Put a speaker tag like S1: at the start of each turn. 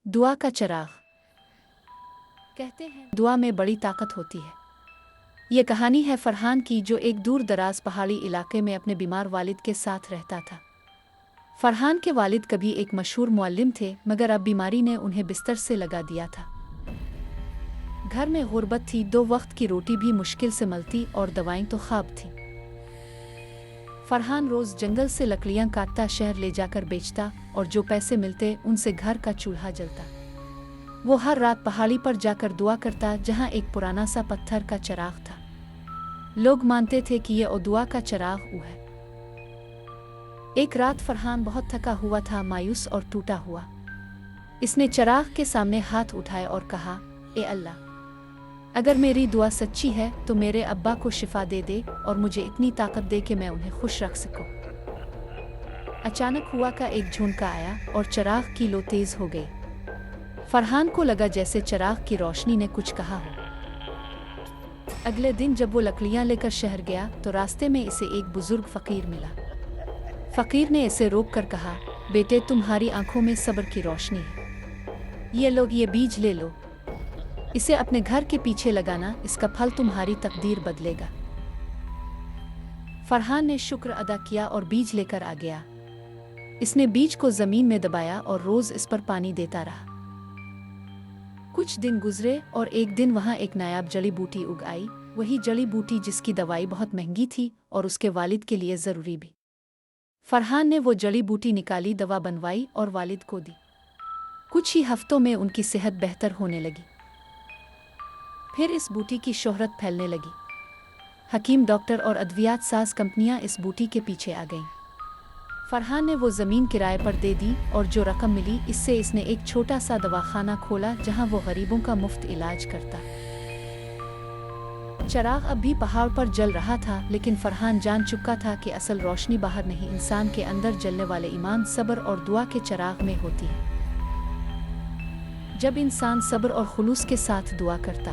S1: दुआ का चिराग। कहते हैं दुआ में बड़ी ताकत होती है। ये कहानी है फरहान की, जो एक दूर दराज पहाड़ी इलाके में अपने बीमार वालिद के साथ रहता था। फरहान के वालिद कभी एक मशहूर मुअल्लिम थे, मगर अब बीमारी ने उन्हें बिस्तर से लगा दिया था। घर में गुर्बत थी, 2 वक्त की रोटी भी मुश्किल से मिलती और दवाएं तो ख्वाब थी। फरहान रोज जंगल से लकड़ियां काटता, शहर ले जाकर बेचता और जो पैसे मिलते उनसे घर का चूल्हा जलता। वो हर रात पहाड़ी पर जाकर दुआ करता, जहां एक पुराना सा पत्थर का चिराग था। लोग मानते थे कि ये दुआ का चिराग वो है। एक रात फरहान बहुत थका हुआ था, मायूस और टूटा हुआ। इसने चिराग के सामने हाथ उठाए और कहा, ए अल्लाह, अगर मेरी दुआ सच्ची है तो मेरे अब्बा को शिफा दे दे और मुझे इतनी ताकत दे कि मैं उन्हें खुश रख सकूं। अचानक हुआ का एक झोंका आया और चिराग की लो तेज हो गई। फरहान को लगा जैसे चिराग की रोशनी ने कुछ कहा हो। अगले दिन जब वो लकड़ियां लेकर शहर गया तो रास्ते में इसे एक बुजुर्ग फकीर मिला। फकीर ने इसे रोक कर कहा, बेटे, तुम्हारी आंखों में सब्र की रोशनी है। ये लोग ये बीज ले लो, इसे अपने घर के पीछे लगाना, इसका फल तुम्हारी तकदीर बदलेगा। फरहान ने शुक्र अदा किया और बीज लेकर आ गया। इसने बीज को जमीन में दबाया और रोज इस पर पानी देता रहा। कुछ दिन गुजरे और एक दिन वहां एक नायाब जड़ी बूटी उग आई, वही जड़ी बूटी जिसकी दवाई बहुत महंगी थी और उसके वालिद के लिए जरूरी भी। फरहान ने वो जड़ी बूटी निकाली, दवा बनवाई और वालिद को दी। कुछ ही हफ्तों में उनकी सेहत बेहतर होने लगी। फिर इस बूटी की शोहरत फैलने लगी। हकीम, डॉक्टर और अद्वियात साज कंपनियां इस बूटी के पीछे आ गईं। फरहान ने वो ज़मीन किराए पर दे दी और जो रकम मिली इससे इसने एक छोटा सा दवाखाना खोला, जहां वो गरीबों का मुफ्त इलाज करता। चिराग अब भी पहाड़ पर जल रहा था, लेकिन फरहान जान चुका था कि असल रोशनी बाहर नहीं, इंसान के अंदर जलने वाले ईमान, सब्र और दुआ के चिराग में होती है। जब इंसान सब्र और खुलूस के साथ दुआ करता